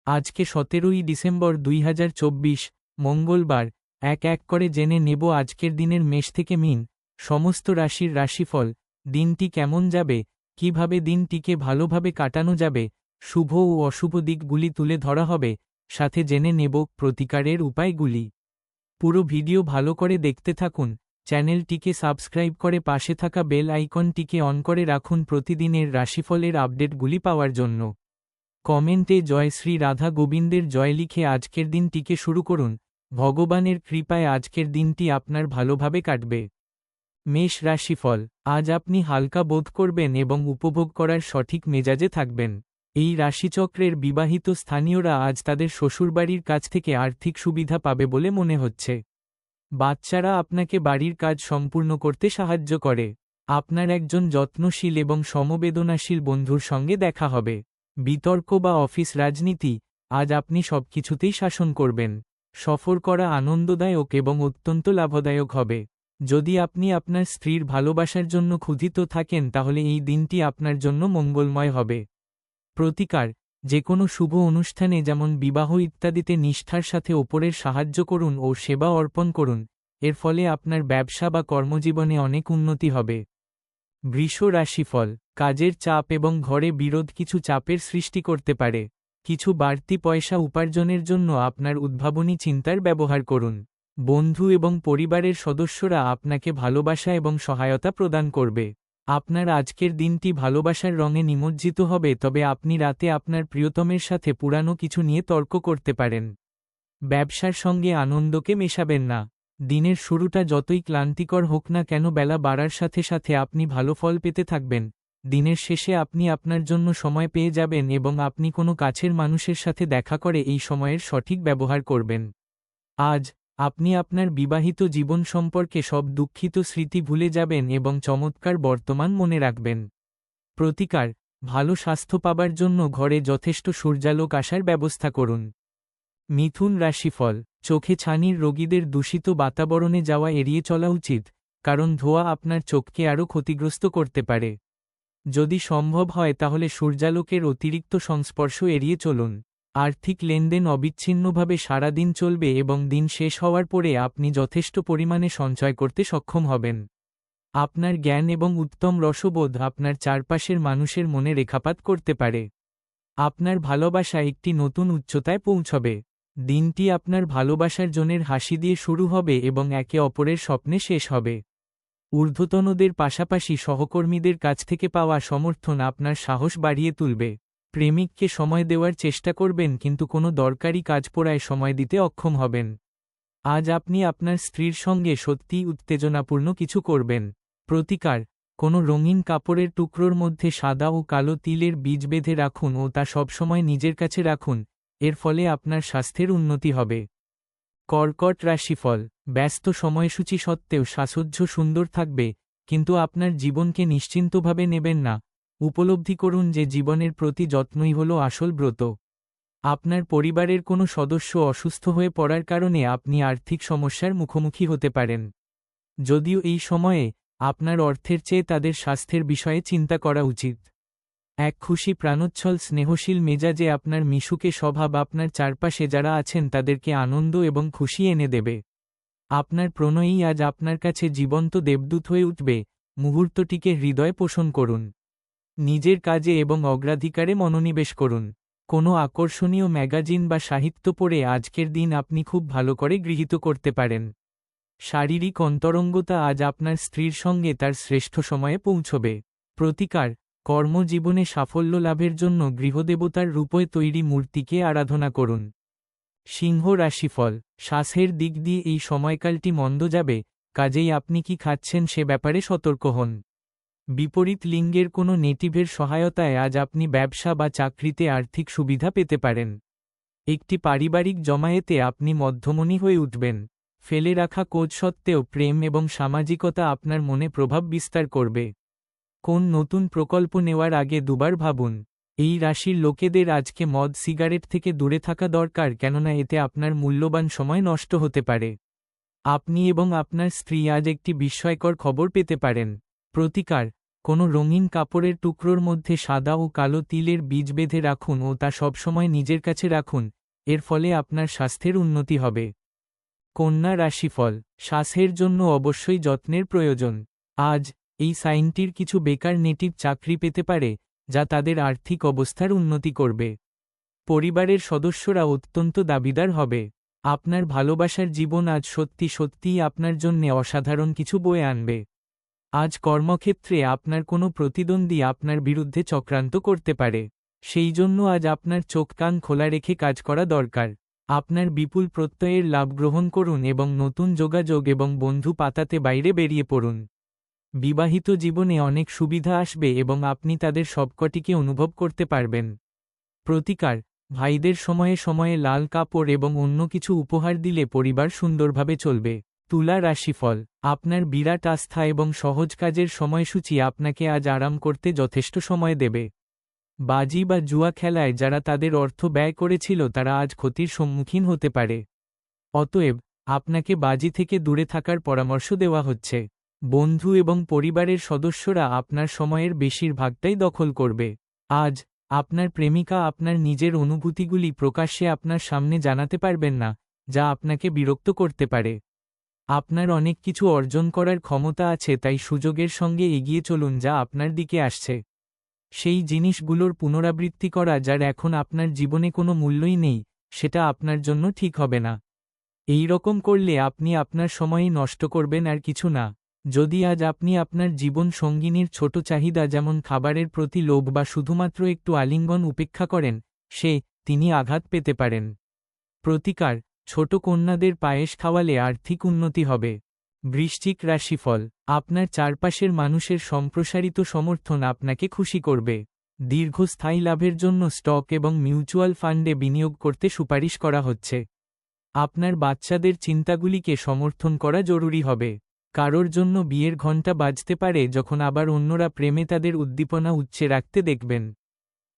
আজকে 17ই ডিসেম্বর 2024, মঙ্গলবার। এক এক করে জেনে নেব আজকের দিনের মেষ থেকে মীন সমস্ত রাশির রাশিফল। দিনটি কেমন যাবে, কিভাবে দিনটিকে ভালোভাবে কাটানো যাবে, শুভ ও অশুভ দিকগুলি তুলে ধরা হবে, সাথে জেনে নেব প্রতিকারের উপায়গুলি। পুরো ভিডিও ভালো করে দেখতে থাকুন। চ্যানেলটিকে সাবস্ক্রাইব করে পাশে থাকা বেল আইকনটিকে অন করে রাখুন প্রতিদিনের রাশিফলের আপডেটগুলি পাওয়ার জন্য। কমেন্টে জয় শ্রী রাধা গোবিন্দের জয় লিখে আজকের দিনটিকে শুরু করুন। ভগবানের কৃপায় আজকের দিনটি আপনার ভালোভাবে কাটবে। মেষ রাশিফল। আজ আপনি হালকা বোধ করবেন এবং উপভোগ করার সঠিক মেজাজে থাকবেন। এই রাশিচক্রের বিবাহিত স্থানীয়রা আজ তাদের শ্বশুরবাড়ির কাছ থেকে আর্থিক সুবিধা পাবে বলে মনে হচ্ছে। বাচ্চারা আপনাকে বাড়ির কাজ সম্পূর্ণ করতে সাহায্য করে। আপনার একজন যত্নশীল এবং সমবেদনাশীল বন্ধুর সঙ্গে দেখা হবে। বিতর্ক বা অফিস রাজনীতি, আজ আপনি সবকিছুতেই শাসন করবেন। সফর করা আনন্দদায়ক এবং অত্যন্ত লাভদায়ক হবে। যদি আপনি আপনার স্ত্রীর ভালোবাসার জন্য ক্ষুধিত থাকেন তাহলে এই দিনটি আপনার জন্য মঙ্গলময় হবে। প্রতিকার, যে কোনো শুভ অনুষ্ঠানে যেমন বিবাহ ইত্যাদিতে নিষ্ঠার সাথে ওপরের সাহায্য করুন ও সেবা অর্পণ করুন। এর ফলে আপনার ব্যবসা বা কর্মজীবনে অনেক উন্নতি হবে। বৃষ রাশিফল। কাজের চাপ এবং ঘরে বিরোধ কিছু চাপের সৃষ্টি করতে পারে। কিছু বাড়তি পয়সা উপার্জনের জন্য আপনার উদ্ভাবনী চিন্তার ব্যবহার করুন। বন্ধু এবং পরিবারের সদস্যরা আপনাকে ভালোবাসা এবং সহায়তা প্রদান করবে। আপনার আজকের দিনটি ভালোবাসার রঙে নিমজ্জিত হবে, তবে আপনি রাতে আপনার প্রিয়তমের সাথে পুরানো কিছু নিয়ে তর্ক করতে পারেন। ব্যবসার সঙ্গে আনন্দকে মেশাবেন না। দিনের শুরুটা যতই ক্লান্তিকর হোক না কেন, বেলা বাড়ার সাথে সাথে আপনি ভালো ফল পেতে থাকবেন। দিনের শেষে আপনি আপনার জন্য সময় পেয়ে যাবেন এবং আপনি কোনো কাছের মানুষের সাথে দেখা করে এই সময়ের সঠিক ব্যবহার করবেন। আজ আপনি আপনার বিবাহিত জীবন সম্পর্কে সব দুঃখিত স্মৃতি ভুলে যাবেন এবং চমৎকার বর্তমান মনে রাখবেন। প্রতিকার, ভালো স্বাস্থ্য পাবার জন্য ঘরে যথেষ্ট সূর্যালোক আসার ব্যবস্থা করুন। মিথুন রাশিফল। চোখে ছানির রোগীদের দূষিত বাতাবরণে যাওয়া এড়িয়ে চলা উচিত, কারণ ধোঁয়া আপনার চোখকে আরও ক্ষতিগ্রস্ত করতে পারে। যদি সম্ভব হয় তাহলে সূর্যালোকের অতিরিক্ত সংস্পর্শ এড়িয়ে চলুন। আর্থিক লেনদেন অবিচ্ছিন্নভাবে সারা দিন চলবে এবং দিন শেষ হওয়ার পরে আপনি যথেষ্ট পরিমাণে সঞ্চয় করতে সক্ষম হবেন। আপনার জ্ঞান এবং উত্তম রসবোধ আপনার চারপাশের মানুষের মনে রেখাপাত করতে পারে। আপনার ভালোবাসা একটি নতুন উচ্চতায় পৌঁছবে। দিনটি আপনার ভালোবাসার জনের হাসি দিয়ে শুরু হবে এবং একে অপরের স্বপ্নে শেষ হবে। ঊর্ধ্বতনদের পাশাপাশি সহকর্মীদের কাছ থেকে পাওয়া সমর্থন আপনার সাহস বাড়িয়ে তুলবে। প্রেমিককে সময় দেওয়ার চেষ্টা করবেন, কিন্তু কোনো দরকারি কাজ পড়ায় সময় দিতে অক্ষম হবেন। আজ আপনি আপনার স্ত্রীর সঙ্গে সত্যিই উত্তেজনাপূর্ণ কিছু করবেন। প্রতিকার, কোনো রঙিন কাপড়ের টুকরোর মধ্যে সাদা ও কালো তিলের বীজ বেঁধে রাখুন ও তা সবসময় নিজের কাছে রাখুন। এর ফলে আপনার স্বাস্থ্যের উন্নতি হবে। কর্কট রাশিফল। ব্যস্ত সময়সূচি সত্ত্বেও সাজসজ্জ সুন্দর থাকবে, কিন্তু আপনার জীবনকে নিশ্চিন্তভাবে নেবেন না। উপলব্ধি করুন যে জীবনের প্রতি যত্নই হল আসল ব্রত। আপনার পরিবারের কোনো সদস্য অসুস্থ হয়ে পড়ার কারণে আপনি আর্থিক সমস্যার মুখোমুখি হতে পারেন। যদিও এই সময়ে আপনার অর্থের চেয়ে তাদের স্বাস্থ্যের বিষয়ে চিন্তা করা উচিত। এক খুশি প্রাণোচ্ছল স্নেহশীল মেজাজে আপনার মিশুকে স্বভাব আপনার চারপাশে যারা আছেন তাদেরকে আনন্দ এবং খুশি এনে দেবে। আপনার প্রণয়ী আজ আপনার কাছে জীবন্ত দেবদূত হয়ে উঠবে। মুহূর্তটিকে হৃদয় পোষণ করুন। নিজের কাজে এবং অগ্রাধিকারে মনোনিবেশ করুন। কোনো আকর্ষণীয় ম্যাগাজিন বা সাহিত্য পড়ে আজকের দিন আপনি খুব ভালো করে গৃহীত করতে পারেন। শারীরিক অন্তরঙ্গতা আজ আপনার স্ত্রীর সঙ্গে তার শ্রেষ্ঠ সময়ে পৌঁছবে। প্রতিকার, কর্মজীবনে সাফল্য লাভের জন্য গৃহদেবতার রূপে তৈরি মূর্তিকে আরাধনা করুন। সিংহ রাশিফল। শ্বাসের দিক দিয়ে এই সময়কালটি মন্দ যাবে, কাজেই আপনি কি খাচ্ছেন সে ব্যাপারে সতর্ক হন। বিপরীত লিঙ্গের কোনো নেটিভের সহায়তায় আজ আপনি ব্যবসা বা চাকরিতে আর্থিক সুবিধা পেতে পারেন। একটি পারিবারিক জমায়েতে আপনি মধ্যমণি হয়ে উঠবেন। ফেলে রাখা কোজ সত্ত্বেও প্রেম এবং সামাজিকতা আপনার মনে প্রভাব বিস্তার করবে। কোন নতুন প্রকল্প নেওয়ার আগে দুবার ভাবুন। এই রাশির লোকেদের আজকে মদ সিগারেট থেকে দূরে থাকা দরকার, কেননা এতে আপনার মূল্যবান সময় নষ্ট হতে পারে। আপনি এবং আপনার স্ত্রী আজ একটি বিস্ময়কর খবর পেতে পারেন। প্রতিকার, কোনো রঙিন কাপড়ের টুকরোর মধ্যে সাদা ও কালো তিলের বীজ বেঁধে রাখুন ও তা সবসময় নিজের কাছে রাখুন, এর ফলে আপনার স্বাস্থ্যের উন্নতি হবে। কন্যা রাশিফল, স্বাস্থ্যের জন্য অবশ্যই যত্নের প্রয়োজন। আজ এই সাইনটির কিছু বেকার নেটিভ চাকরি পেতে পারে, যা তাদের আর্থিক অবস্থার উন্নতি করবে। পরিবারের সদস্যরা অত্যন্ত দাবিদার হবে। আপনার ভালোবাসার জীবন আজ সত্যি সত্যিই আপনার জন্যে অসাধারণ কিছু বয়ে আনবে। আজ কর্মক্ষেত্রে আপনার কোনো প্রতিদ্বন্দ্বী আপনার বিরুদ্ধে চক্রান্ত করতে পারে, সেই জন্য আজ আপনার চোখ কান খোলা রেখে কাজ করা দরকার। আপনার বিপুল প্রত্যয়ের লাভ গ্রহণ করুন এবং নতুন যোগাযোগ এবং বন্ধু পাতাতে বাইরে বেরিয়ে পড়ুন। বিবাহিত জীবনে অনেক সুবিধা আসবে এবং আপনি তাদের সবকটিকে অনুভব করতে পারবেন। প্রতিকার, ভাইদের সময়ে সময়ে লাল কাপড় এবং অন্য কিছু উপহার দিলে পরিবার সুন্দরভাবে চলবে। তুলা রাশিফল, আপনার বিরাট আস্থা এবং সহজ কাজের সময়সূচি আপনাকে আজ আরাম করতে যথেষ্ট সময় দেবে। বাজি বা জুয়া খেলায় যারা তাদের অর্থ ব্যয় করেছিল তারা আজ ক্ষতির সম্মুখীন হতে পারে। অতএব আপনাকে বাজি থেকে দূরে থাকার পরামর্শ দেওয়া হচ্ছে। বন্ধু এবং পরিবারের সদস্যরা আপনার সময়ের বেশিরভাগটাই দখল করবে। আজ আপনার প্রেমিকা আপনার নিজের অনুভূতিগুলি প্রকাশ্যে আপনার সামনে জানাতে পারবেন না, যা আপনাকে বিরক্ত করতে পারে। আপনার অনেক কিছু অর্জন করার ক্ষমতা আছে, তাই সুযোগের সঙ্গে এগিয়ে চলুন যা আপনার দিকে আসছে। সেই জিনিসগুলোর পুনরাবৃত্তি করা যার এখন আপনার জীবনে কোনো মূল্যই নেই, সেটা আপনার জন্য ঠিক হবে না। এই রকম করলে আপনি আপনার সময়ই নষ্ট করবেন আর কিছু না। যদি আজ আপনি আপনার জীবন সঙ্গিনীর ছোট চাহিদা যেমন খাবারের প্রতি লোভ বা শুধুমাত্র একটু আলিঙ্গন উপেক্ষা করেন, তিনি আঘাত পেতে পারেন। প্রতিকার, ছোট কন্যাদের পায়েস খাওয়ালে আর্থিক উন্নতি হবে। বৃশ্চিক রাশিফল, আপনার চারপাশের মানুষের সম্প্রসারিত সমর্থন আপনাকে খুশি করবে। দীর্ঘস্থায়ী লাভের জন্য স্টক এবং মিউচুয়াল ফান্ডে বিনিয়োগ করতে সুপারিশ করা হচ্ছে। আপনার বাচ্চাদের চিন্তাগুলিকে সমর্থন করা জরুরি হবে। কারোর জন্য বিয়ের ঘণ্টা বাজতে পারে যখন আবার অন্যরা প্রেমে তাদের উদ্দীপনা উচ্চে রাখতে দেখবেন।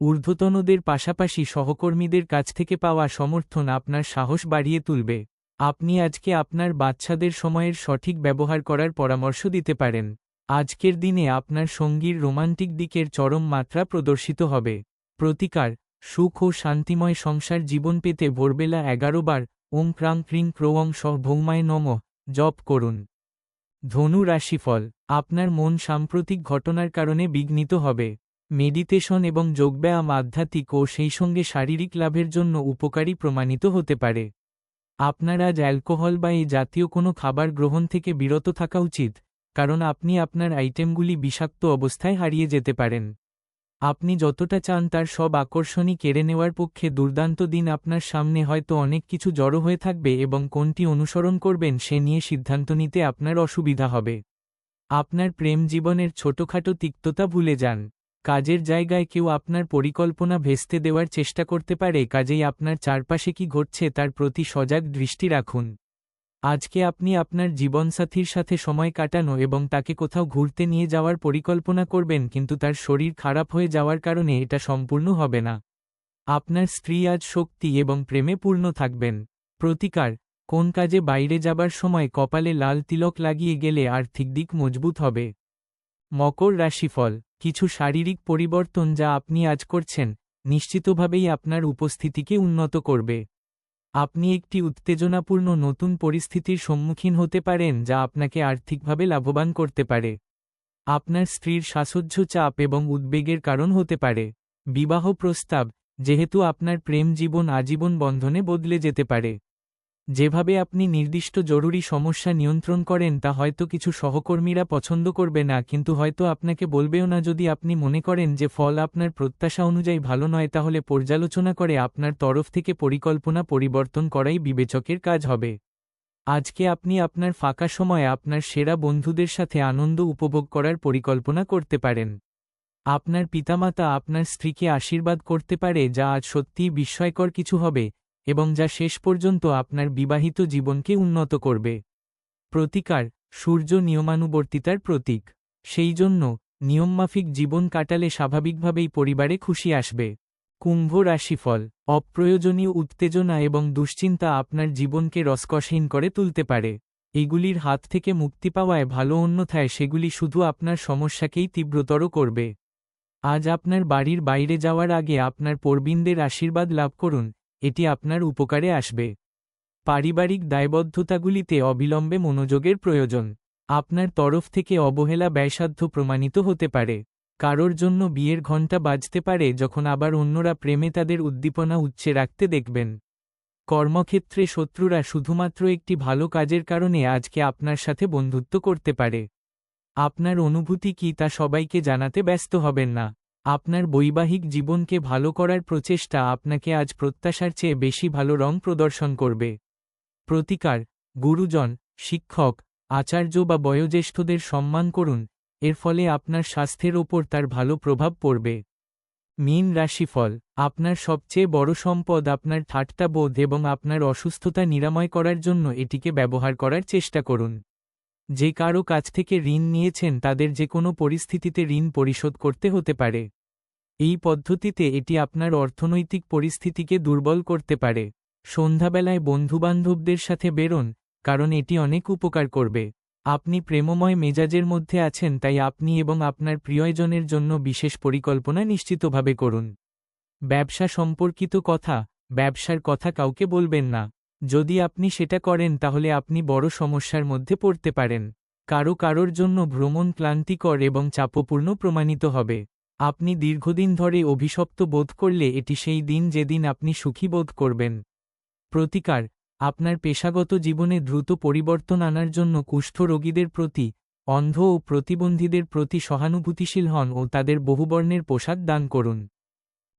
ঊর্ধ্বতনদের পাশাপাশি সহকর্মীদের কাছ থেকে পাওয়া সমর্থন আপনার সাহস বাড়িয়ে তুলবে। আপনি আজকে আপনার বাচ্চাদের সময়ের সঠিক ব্যবহার করার পরামর্শ দিতে পারেন। আজকের দিনে আপনার সঙ্গীর রোমান্টিক দিকের চরম মাত্রা প্রদর্শিত হবে। প্রতিকার, সুখ ও শান্তিময় সংসার জীবন পেতে ভোরবেলা 11 বার ওং ক্রাং ক্রিং ক্রৌং সহ ভৌমায় নমঃ জপ করুন। ধনু রাশিফল, আপনার মন সাম্প্রতিক ঘটনার কারণে বিঘ্নিত হবে। মেডিটেশন এবং যোগব্যায়াম আধ্যাত্মিক ও সেই সঙ্গে শারীরিক লাভের জন্য উপকারী প্রমাণিত হতে পারে। আপনার আজ অ্যালকোহল বা এই জাতীয় কোনো খাবার গ্রহণ থেকে বিরত থাকা উচিত, কারণ আপনি আপনার আইটেমগুলি বিষাক্ত অবস্থায় হারিয়ে যেতে পারেন। আপনি যতটা চান তার সব আকর্ষণই কেড়ে নেওয়ার পক্ষে দুর্দান্ত দিন আপনার সামনে। হয়তো অনেক কিছু জড়ো হয়ে থাকবে এবং কোনটি অনুসরণ করবেন সে নিয়ে সিদ্ধান্ত নিতে আপনার অসুবিধা হবে। আপনার প্রেম জীবনের ছোটখাটো তিক্ততা ভুলে যান। কাজের জায়গায় কেউ আপনার পরিকল্পনা ভেস্তে দেওয়ার চেষ্টা করতে পারে, কাজেই আপনার চারপাশে কি ঘটছে তার প্রতি সজাগ দৃষ্টি রাখুন। আজকে আপনি আপনার জীবনসাথীর সাথে সময় কাটানো এবং তাকে কোথাও ঘুরতে নিয়ে যাওয়ার পরিকল্পনা করবেন, কিন্তু তার শরীর খারাপ হয়ে যাওয়ার কারণে এটা সম্পূর্ণ হবে না। আপনার স্ত্রী আজ শক্তি এবং প্রেমে পূর্ণ থাকবেন। প্রতিকার, কোন কাজে বাইরে যাবার সময় কপালে লাল তিলক লাগিয়ে গেলে আর্থিক দিক মজবুত হবে। মকর রাশিফল, কিছু শারীরিক পরিবর্তন যা আপনি আজ করছেন, নিশ্চিতভাবেই আপনার উপস্থিতিকে উন্নত করবে। আপনি একটি উত্তেজনাপূর্ণ নতুন পরিস্থিতির সম্মুখীন হতে পারেন যা আপনাকে আর্থিকভাবে লাভবান করতে পারে। আপনার স্ত্রীর শ্বাসোচ্ছ চাপ এবং উদ্বেগের কারণ হতে পারে। বিবাহ প্রস্তাব, যেহেতু আপনার প্রেম জীবন আজীবন বন্ধনে বদলে যেতে পারে। যেভাবে আপনি নির্দিষ্ট জরুরি সমস্যা নিয়ন্ত্রণ করেন তা হয়তো কিছু সহকর্মীরা পছন্দ করবে না, কিন্তু হয়তো আপনাকে বলবেও না। যদি আপনি মনে করেন যে ফল আপনার প্রত্যাশা অনুযায়ী ভালো নয়, তাহলে পর্যালোচনা করে আপনার তরফ থেকে পরিকল্পনা পরিবর্তন করাই বিবেচকের কাজ হবে। আজকে আপনি আপনার ফাঁকা সময়ে আপনার সেরা বন্ধুদের সাথে আনন্দ উপভোগ করার পরিকল্পনা করতে পারেন। আপনার পিতামাতা আপনার স্ত্রীকে আশীর্বাদ করতে পারে, যা আজ সত্যিই বিস্ময়কর কিছু হবে এবং যা শেষ পর্যন্ত আপনার বিবাহিত জীবনকে উন্নত করবে। প্রতিকার, সূর্য নিয়মানুবর্তিতার প্রতীক, সেই জন্য নিয়মমাফিক জীবন কাটালে স্বাভাবিকভাবেই পরিবারে খুশি আসবে। কুম্ভ রাশিফল, অপ্রয়োজনীয় উত্তেজনা এবং দুশ্চিন্তা আপনার জীবনকে রসকসহীন করে তুলতে পারে। এগুলির হাত থেকে মুক্তি পাওয়ায় ভালো, অন্যথায় সেগুলি শুধু আপনার সমস্যাকেই তীব্রতর করবে। আজ আপনার বাড়ির বাইরে যাওয়ার আগে আপনার প্রবীণদের আশীর্বাদ লাভ করুন, এটি আপনার উপকারে আসবে। পারিবারিক দায়বদ্ধতাগুলিতে অবিলম্বে মনোযোগের প্রয়োজন। আপনার তরফ থেকে অবহেলা ব্যয়সাধ্য প্রমাণিত হতে পারে। কারোর জন্য বিয়ের ঘণ্টা বাজতে পারে, যখন আবার অন্যরা প্রেমে তাদের উদ্দীপনা উচ্চে রাখতে দেখবেন। কর্মক্ষেত্রে শত্রুরা শুধুমাত্র একটি ভালো কাজের কারণে আজকে আপনার সাথে বন্ধুত্ব করতে পারে। আপনার অনুভূতি কি তা সবাইকে জানাতে ব্যস্ত হবেন না। আপনার বৈবাহিক জীবনকে ভালো করার প্রচেষ্টা আপনাকে আজ প্রত্যাশার চেয়ে বেশি ভালো রং প্রদর্শন করবে। প্রতিকার: গুরুজন, শিক্ষক, আচার্য বা বয়োজ্যেষ্ঠদের সম্মান করুন, এর ফলে আপনার স্বাস্থ্যের ওপর তার ভালো প্রভাব পড়বে। মীন রাশিফল: আপনার সবচেয়ে বড় সম্পদ আপনার ঠাট্টাবোধ, এবং আপনার অসুস্থতা নিরাময় করার জন্য এটিকে ব্যবহার করার চেষ্টা করুন। যে কারো কাছ থেকে ঋণ নিয়েছেন তাদের যে কোনো পরিস্থিতিতে ঋণ পরিশোধ করতে হতে পারে। এই পদ্ধতিতে এটি আপনার অর্থনৈতিক পরিস্থিতিকে দুর্বল করতে পারে। সন্ধ্যাবেলায় বন্ধুবান্ধবদের সাথে বেরোন, কারণ এটি অনেক উপকার করবে। আপনি প্রেমময় মেজাজের মধ্যে আছেন, তাই আপনি এবং আপনার প্রিয়জনের জন্য বিশেষ পরিকল্পনা নিশ্চিতভাবে করুন। ব্যবসা সম্পর্কিত কথা: ব্যবসার কথা কাউকে বলবেন না। যদি আপনি সেটা করেন তাহলে আপনি বড় সমস্যার মধ্যে পড়তে পারেন। কারোর জন্য ভ্রমণ ক্লান্তিকর এবং চাপপূর্ণ প্রমাণিত হবে। আপনি দীর্ঘদিন ধরে অভিশপ্ত বোধ করলে এটি সেই দিন যেদিন আপনি সুখী বোধ করবেন। প্রতিকার: আপনার পেশাগত জীবনে দ্রুত পরিবর্তন আনার জন্য কুষ্ঠ রোগীদের প্রতি, অন্ধ ও প্রতিবন্ধীদের প্রতি সহানুভূতিশীল হন ও তাদের বহুবর্ণের পোশাক দান করুন।